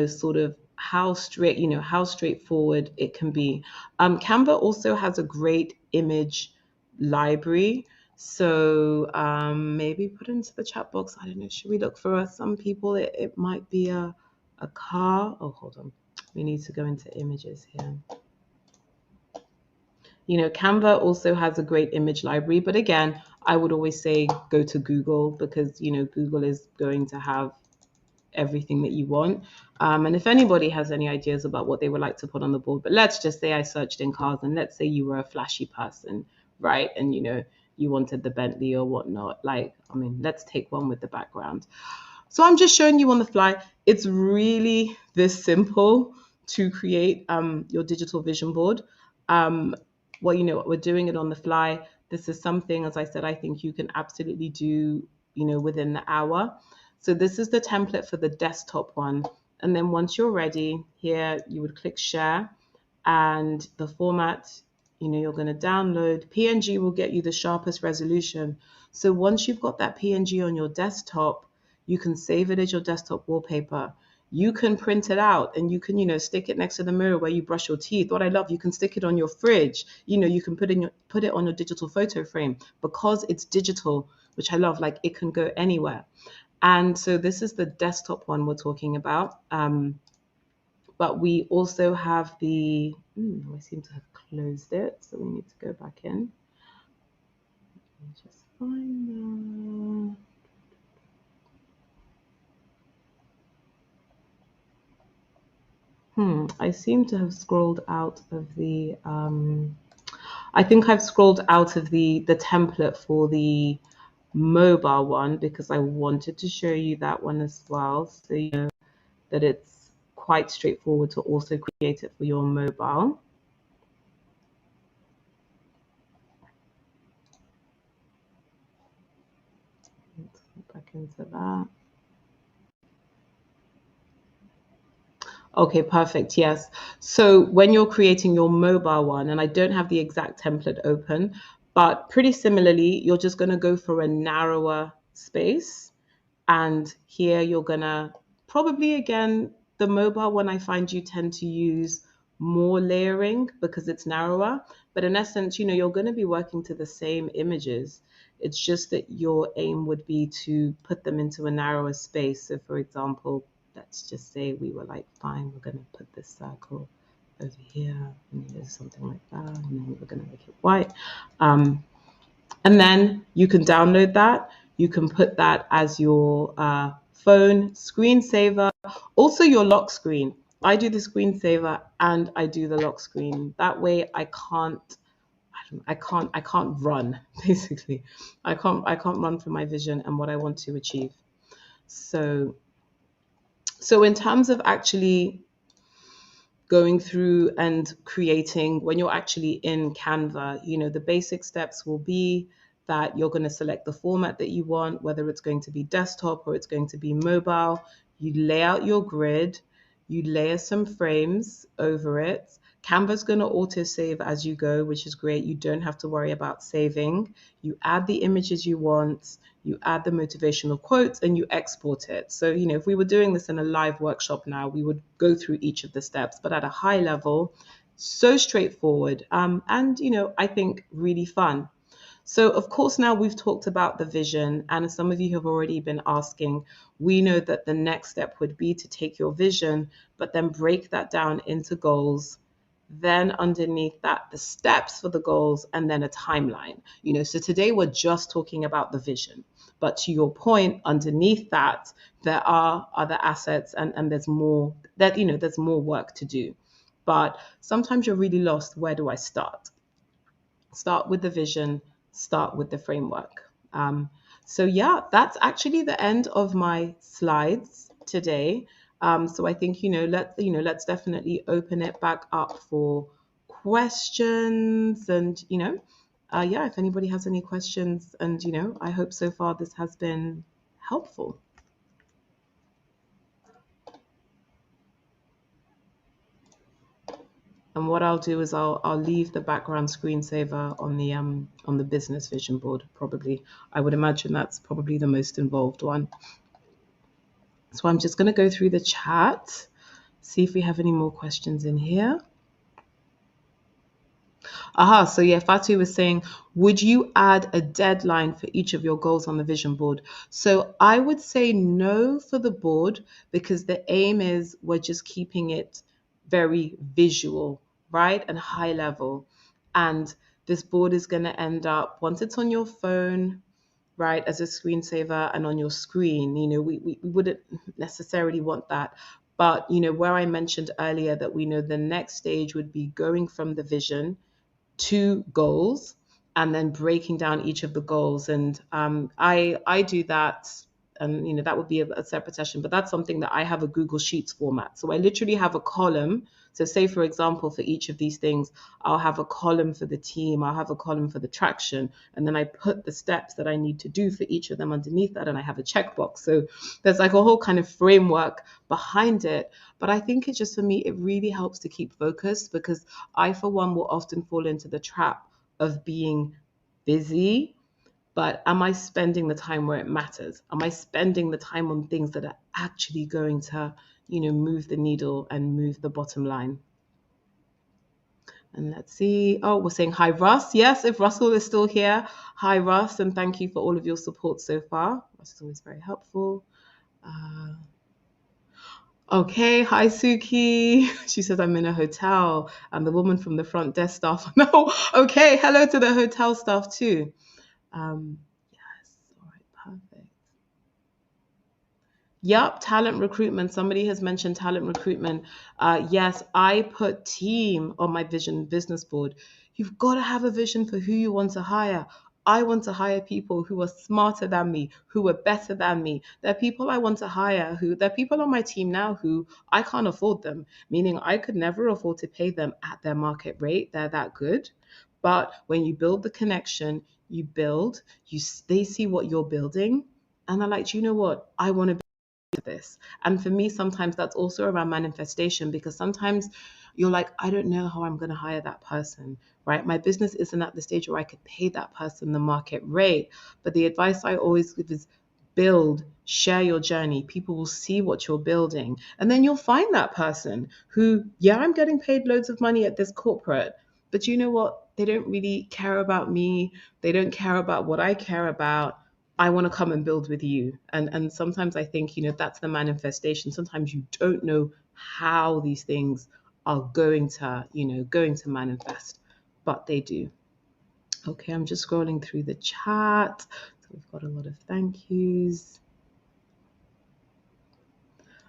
sort of how straightforward it can be. Canva also has a great image library. So maybe put into the chat box. I don't know. Should we look for some people? It might be a car. Oh, hold on. We need to go into images here. Canva also has a great image library, but again, I would always say go to Google because, Google is going to have everything that you want. And if anybody has any ideas about what they would like to put on the board, but let's just say I searched in cars and let's say you were a flashy person, right? And, you wanted the Bentley or whatnot. Let's take one with the background. So I'm just showing you on the fly. It's really this simple to create your digital vision board. We're doing it on the fly. This is something, as I said, I think you can absolutely do, within the hour. So this is the template for the desktop one. And then once you're ready, here you would click share and the format, you're going to download. PNG will get you the sharpest resolution. So once you've got that PNG on your desktop, you can save it as your desktop wallpaper. You can print it out and you can, stick it next to the mirror where you brush your teeth. What I love, you can stick it on your fridge. You can put it on your digital photo frame because it's digital, which I love. Like it can go anywhere. And so this is the desktop one we're talking about. But we also have I seem to have closed it, so we need to go back in. Let me just find that. I seem to have scrolled out of the, I think I've scrolled out of the template for the mobile one because I wanted to show you that one as well. So you know that it's quite straightforward to also create it for your mobile. Let's go back into that. Okay, perfect. Yes. So when you're creating your mobile one, and I don't have the exact template open, but pretty similarly, you're just going to go for a narrower space. And here you're going to probably, again, the mobile one I find you tend to use more layering because it's narrower. But in essence, you're going to be working to the same images. It's just that your aim would be to put them into a narrower space. So, for example, let's just say we were like, fine, we're going to put this circle over here, and there's something like that, and then we're going to make it white. And then you can download that. You can put that as your phone screensaver. Also, your lock screen. I do the screensaver and I do the lock screen. That way, I can't run. Basically, I can't run from my vision and what I want to achieve. So, so in terms of actually going through and creating, when you're actually in Canva, the basic steps will be that you're going to select the format that you want, whether it's going to be desktop or it's going to be mobile. You lay out your grid, you layer some frames over it. Canva's going to auto save as you go, which is great. You don't have to worry about saving. You add the images you want, you add the motivational quotes, and you export it. So, if we were doing this in a live workshop now, we would go through each of the steps, but at a high level, so straightforward, and, I think really fun. So, of course, now we've talked about the vision, and as some of you have already been asking, we know that the next step would be to take your vision, but then break that down into goals. Then, underneath that, the steps for the goals, and then a timeline. So today we're just talking about the vision. But to your point, underneath that, there are other assets, and there's more there's more work to do. But sometimes you're really lost. Where do I start? Start with the vision, start with the framework. So yeah, that's actually the end of my slides today. So I think let's definitely open it back up for questions, and yeah, if anybody has any questions, and I hope so far this has been helpful. And what I'll do is I'll leave the background screensaver on the business vision board. Probably, I would imagine that's probably the most involved one. So I'm just going to go through the chat, see if we have any more questions in here. Aha, so yeah, Fatu was saying, would you add a deadline for each of your goals on the vision board? So I would say no for the board, because the aim is we're just keeping it very visual, right? And high level. And this board is going to end up, once it's on your phone, right, as a screensaver and on your screen, we wouldn't necessarily want that. But, where I mentioned earlier that we know the next stage would be going from the vision to goals and then breaking down each of the goals. And I do that, and that would be a separate session, but that's something that I have a Google Sheets format. So I literally have a column. So say, for example, for each of these things, I'll have a column for the team, I'll have a column for the traction, and then I put the steps that I need to do for each of them underneath that, and I have a checkbox. So there's like a whole kind of framework behind it. But I think it's just, for me, it really helps to keep focused, because I, for one, will often fall into the trap of being busy, but am I spending the time where it matters? Am I spending the time on things that are actually going to, move the needle and move the bottom line? And let's see. Oh, we're saying hi, Russ. Yes, if Russell is still here, hi, Russ, and thank you for all of your support so far. Russ is always very helpful. Uh, Okay, hi Suki. She says I'm in a hotel, and the woman from the front desk staff. No, okay, hello to the hotel staff too. Yes, all right, perfect. Yup, talent recruitment. Somebody has mentioned talent recruitment. Yes, I put team on my vision business board. You've got to have a vision for who you want to hire. I want to hire people who are smarter than me, who are better than me. There are people I want to hire there are people on my team now who I can't afford them, meaning I could never afford to pay them at their market rate. They're that good. But when you build the connection, they see what you're building, and they're like, do you know what? I want to this. And for me, sometimes that's also around manifestation, because sometimes you're like, I don't know how I'm going to hire that person, right? My business isn't at the stage where I could pay that person the market rate. But the advice I always give is build, share your journey. People will see what you're building. And then you'll find that person who, yeah, I'm getting paid loads of money at this corporate, but you know what? They don't really care about me. They don't care about what I care about. I want to come and build with you. And sometimes I think, that's the manifestation. Sometimes you don't know how these things are going to manifest, but they do. Okay, I'm just scrolling through the chat. So we've got a lot of thank yous.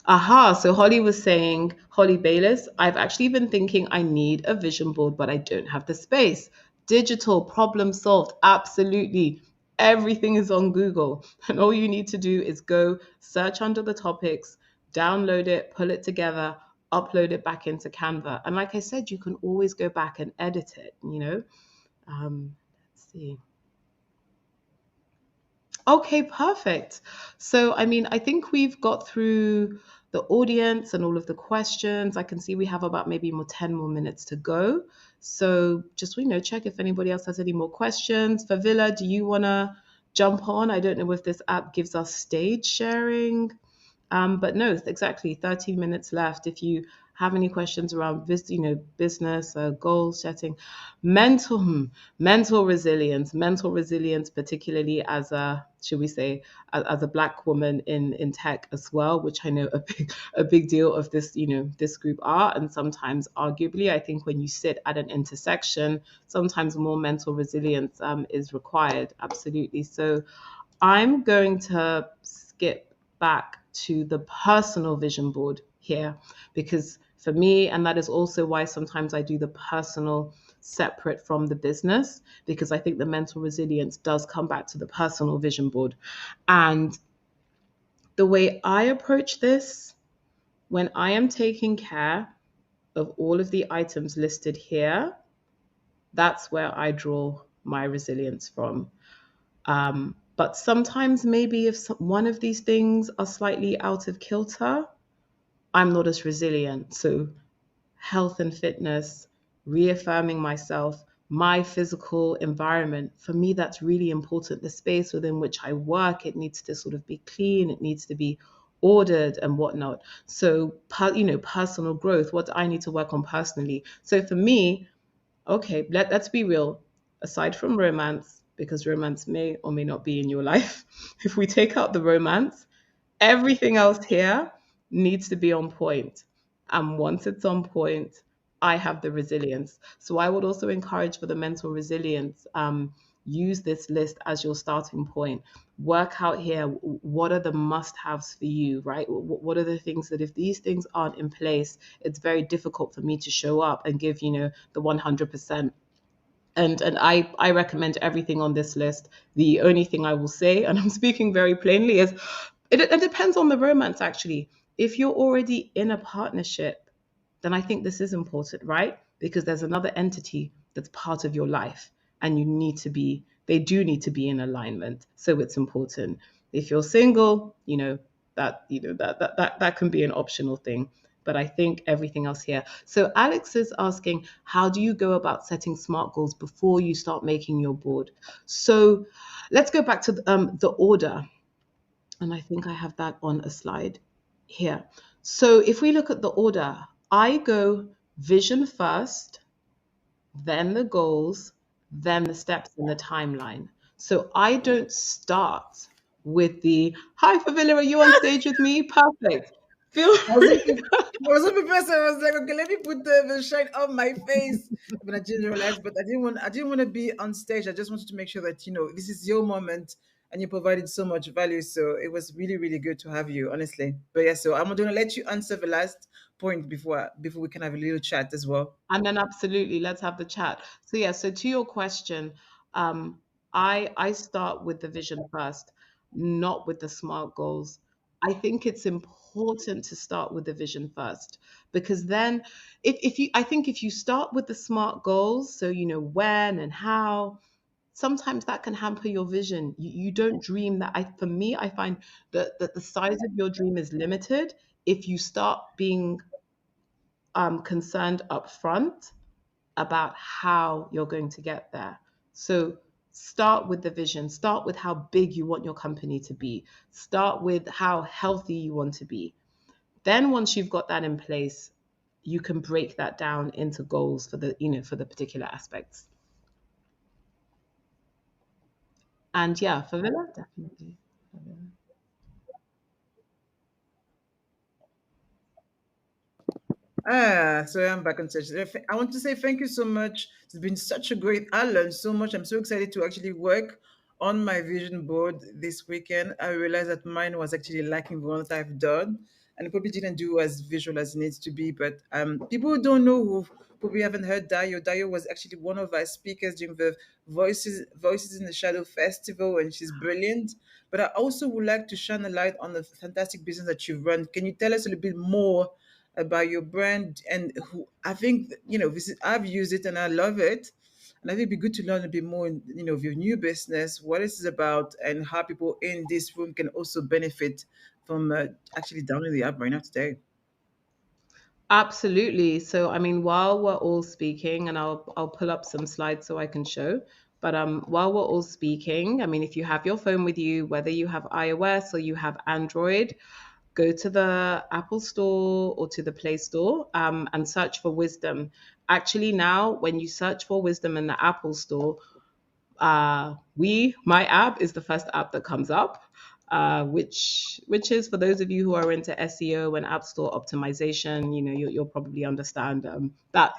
Aha, so Holly was saying, Holly Bayless, I've actually been thinking I need a vision board, but I don't have the space. Digital problem solved. Absolutely. Everything is on Google. And all you need to do is go search under the topics, download it, pull it together, upload it back into Canva. And like I said, you can always go back and edit it. Let's see. Okay, perfect. So, I mean, I think we've got through the audience and all of the questions. I can see we have about maybe 10 more minutes to go. So, just check if anybody else has any more questions. Favilla, do you want to jump on? I don't know if this app gives us stage sharing. But no, exactly 13 minutes left. If you have any questions around business, goal setting, mental, mental resilience, particularly as a, should we say, as a Black woman in tech as well, which I know a big deal of this group are, and sometimes arguably, I think when you sit at an intersection, sometimes more mental resilience is required. Absolutely. So I'm going to skip back to the personal vision board here because for me, and that is also why sometimes I do the personal separate from the business, because I think the mental resilience does come back to the personal vision board. And the way I approach this, when I am taking care of all of the items listed here, that's where I draw my resilience from. But sometimes, maybe if one of these things are slightly out of kilter, I'm not as resilient. So, health and fitness, reaffirming myself, my physical environment, for me, that's really important. The space within which I work, it needs to sort of be clean, it needs to be ordered and whatnot. So, personal growth, what do I need to work on personally? So, for me, okay, let's be real. Aside from romance, because romance may or may not be in your life, if we take out the romance, everything else here needs to be on point. And once it's on point, I have the resilience. So I would also encourage for the mental resilience, use this list as your starting point. Work out here what are the must haves for you, right? What are the things that if these things aren't in place, it's very difficult for me to show up and give, the 100%. And I recommend everything on this list. The only thing I will say, and I'm speaking very plainly, is it depends on the romance actually. If you're already in a partnership, then I think this is important, right? Because there's another entity that's part of your life, and they do need to be in alignment. So it's important. If you're single, that can be an optional thing. But I think everything else here. So Alex is asking, how do you go about setting SMART goals before you start making your board? So let's go back to the order. And I think I have that on a slide here. So if we look at the order, I go vision first, then the goals, then the steps in the timeline. So I don't start with the hi Favilla, are you on stage with me? Perfect. Feel I was free. even, I was even prepared, so I was like, okay, let me put the shine on my face. But I didn't realize, but I didn't want to be on stage. I just wanted to make sure that this is your moment, and you provided so much value. So it was really, really good to have you, honestly. But yeah, so I'm gonna let you answer the last point before we can have a little chat as well. And then absolutely, let's have the chat. So yeah, so to your question, um, I start with the vision first, not with the SMART goals. I think it's important to start with the vision first because then I think if you start with the SMART goals, so you know when and how, sometimes that can hamper your vision. You don't dream that. For me, I find that the size of your dream is limited if you start being concerned up front about how you're going to get there. So Start with the vision. Start with how big you want your company to be. Start with how healthy you want to be. Then once you've got that in place, you can break that down into goals for the, for the particular aspects. And yeah, for Villa, definitely. So I'm back on session. I want to say thank you so much. It's been such a great. I learned so much. I'm so excited to actually work on my vision board this weekend. I realized that mine was actually lacking what I've done, and it probably didn't do as visual as it needs to be. But people who don't know, who probably haven't heard Dayo. Dayo was actually one of our speakers during the Voices in the Shadow Festival, and she's brilliant. But I also would like to shine a light on the fantastic business that you run. Can you tell us a little bit more about your brand and who I think this is, I've used it and I love it, and I think it'd be good to learn a bit more of your new business, what this is about, and how people in this room can also benefit from actually downloading the app right now today. Absolutely. So, I mean, while we're all speaking, and I'll pull up some slides so I can show. But while we're all speaking, I mean, if you have your phone with you, whether you have iOS or you have Android, go to the Apple Store or to the Play Store, and search for Wisdom. Actually, now when you search for Wisdom in the Apple Store, my app is the first app that comes up, which is for those of you who are into SEO and app store optimization. You'll probably understand that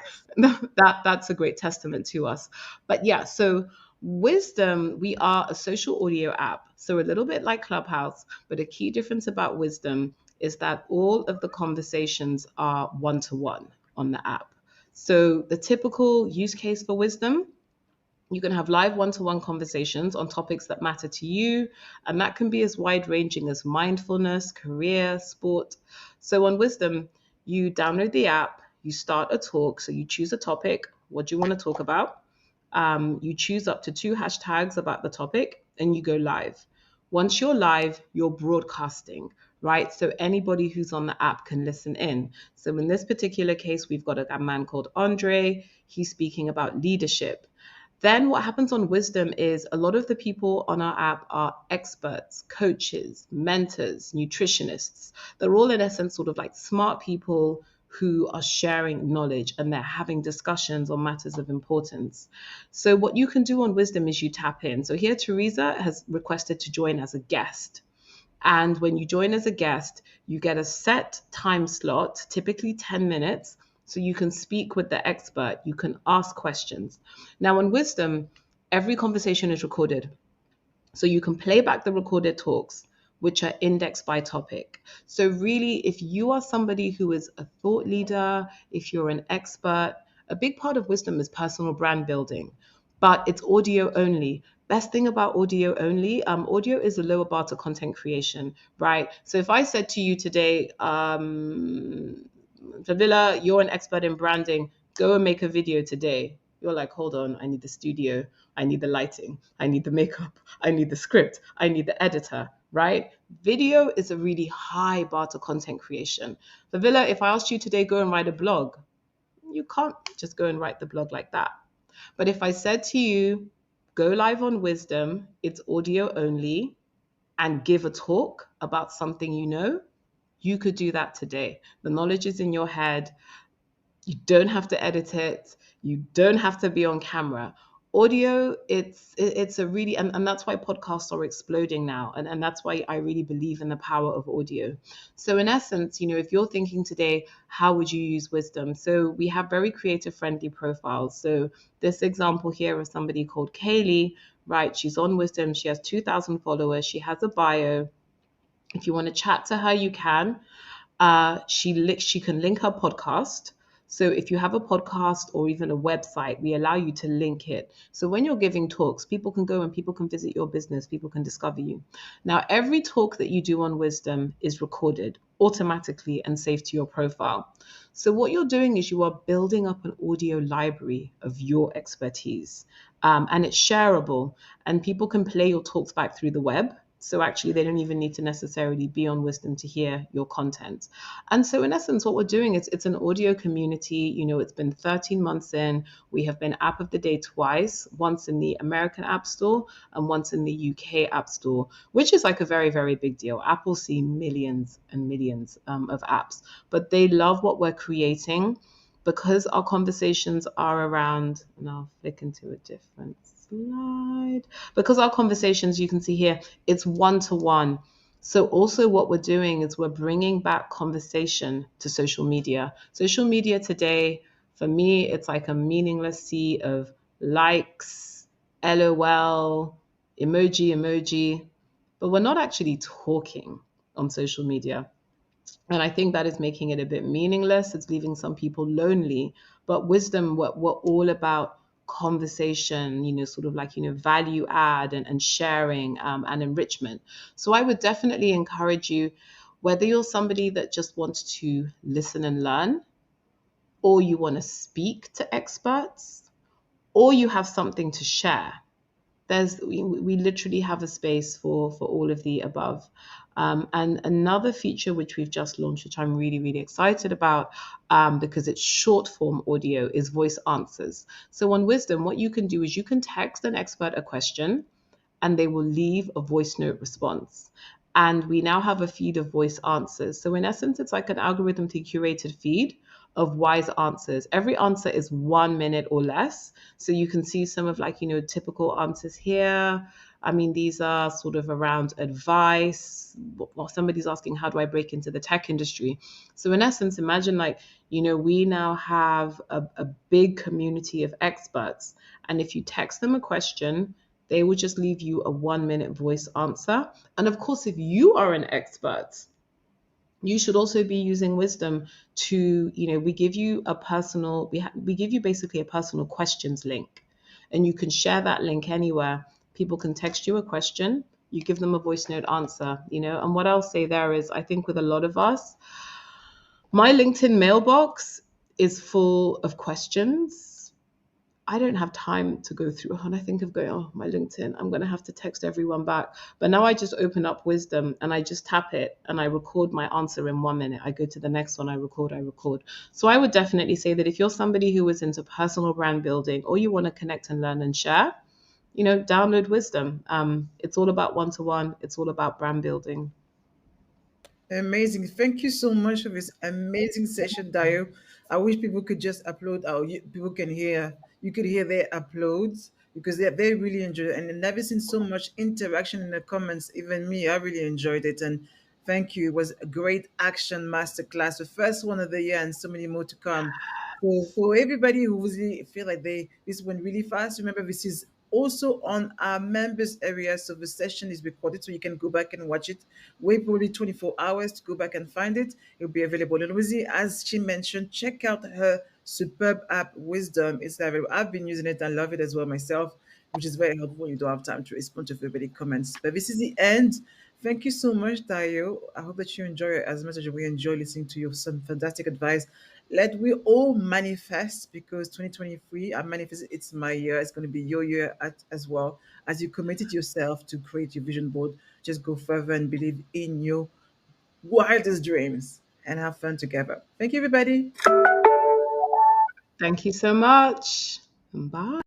that's a great testament to us. But yeah, so Wisdom, we are a social audio app, so a little bit like Clubhouse, but a key difference about Wisdom is that all of the conversations are one to one on the app. So the typical use case for Wisdom, you can have live one to one conversations on topics that matter to you, and that can be as wide ranging as mindfulness, career, sport. So on Wisdom, you download the app, you start a talk. So you choose a topic. What do you want to talk about? You choose up to two hashtags about the topic and you go live. Once you're live, you're broadcasting, right? So anybody who's on the app can listen in. So in this particular case, we've got a man called Andre. He's speaking about leadership. Then what happens on Wisdom is a lot of the people on our app are experts, coaches, mentors, nutritionists. They're all in essence sort of like smart people who are sharing knowledge and they're having discussions on matters of importance. So what you can do on Wisdom is you tap in. So here Teresa has requested to join as a guest. And when you join as a guest, you get a set time slot, typically 10 minutes. So you can speak with the expert, you can ask questions. Now, on Wisdom, every conversation is recorded. So you can play back the recorded talks, which are indexed by topic. So, really, if you are somebody who is a thought leader, if you're an expert, a big part of Wisdom is personal brand building, but it's audio only. Best thing about audio only, audio is a lower bar to content creation, right? So if I said to you today, Fabila, you're an expert in branding, go and make a video today. You're like, hold on, I need the studio, I need the lighting, I need the makeup, I need the script, I need the editor, right? Video is a really high bar to content creation. Fabila, if I asked you today, go and write a blog, you can't just go and write the blog like that. But if I said to you, go live on Wisdom, it's audio only, and give a talk about something you could do that today. The knowledge is in your head. You don't have to edit it. You don't have to be on camera. Audio, it's a really, and that's why podcasts are exploding now. And that's why I really believe in the power of audio. So in essence, if you're thinking today, how would you use Wisdom? So we have very creative friendly profiles. So this example here of somebody called Kaylee, right? She's on Wisdom. She has 2,000 followers. She has a bio. If you want to chat to her, you can. She can link her podcast. So if you have a podcast or even a website, we allow you to link it. So when you're giving talks, people can go and people can visit your business, people can discover you. Now, every talk that you do on Wisdom is recorded automatically and saved to your profile. So what you're doing is you are building up an audio library of your expertise, and it's shareable, and people can play your talks back through the web. So actually, they don't even need to necessarily be on Wisdom to hear your content. And so, in essence, what we're doing is it's an audio community. It's been 13 months in. We have been App of the Day twice, once in the American App Store and once in the UK App Store, which is like a very, very big deal. Apple see millions and millions of apps, but they love what we're creating because our conversations are around, and I'll flick into a different slide, because our conversations, you can see here, it's one to one. So also what we're doing is we're bringing back conversation to social media. Social media today, for me, it's like a meaningless sea of likes, LOL, emoji, but we're not actually talking on social media. And I think that is making it a bit meaningless. It's leaving some people lonely. But wisdom, we're all about conversation, sort of like, value add and sharing and enrichment. So I would definitely encourage you, whether you're somebody that just wants to listen and learn, or you want to speak to experts, or you have something to share, we literally have a space for all of the above. And another feature which we've just launched, which I'm really, really excited about, because it's short form audio, is voice answers. So on Wisdom, what you can do is you can text an expert a question and they will leave a voice note response. And we now have a feed of voice answers. So in essence, it's like an algorithmically curated feed of wise answers. Every answer is 1 minute or less. So you can see some of like, typical answers here. I mean, these are sort of around advice. Well, somebody's asking, how do I break into the tech industry? So in essence, imagine like, we now have a big community of experts. And if you text them a question, they will just leave you a 1 minute voice answer. And of course, if you are an expert, you should also be using wisdom to, we give you a personal, we give you basically a personal questions link. And you can share that link anywhere. People can text you a question, you give them a voice note answer. And what I'll say there is, I think with a lot of us, my LinkedIn mailbox is full of questions. I don't have time to go through. And I think of going, oh, my LinkedIn, I'm going to have to text everyone back. But now I just open up Wisdom and I just tap it and I record my answer in 1 minute. I go to the next one, I record. So I would definitely say that if you're somebody who is into personal brand building or you want to connect and learn and share, download Wisdom. It's all about one to one, it's all about brand building. Amazing. Thank you so much for this amazing session, Dayo. I wish people could just upload people can hear you could hear their uploads because they really enjoyed it. And I've never seen so much interaction in the comments. Even me, I really enjoyed it. And thank you. It was a great action masterclass, the first one of the year, and so many more to come. For everybody who really feel like this went really fast, remember this is also on our members area. So the session is recorded, so you can go back and watch it. Wait probably 24 hours to go back and find it. It'll be available. And Lizzie, as she mentioned, check out her superb app, Wisdom. It's available. I've been using it and love it as well myself, which is very helpful when you don't have time to respond to everybody comments. But this is the end. Thank you so much, Tayo. I hope that you enjoy it as much as we enjoy listening to you. Some fantastic advice. Let we all manifest because 2023, I manifest it's my year. It's going to be your year as well. As you committed yourself to create your vision board, just go further and believe in your wildest dreams and have fun together. Thank you, everybody. Thank you so much. Bye.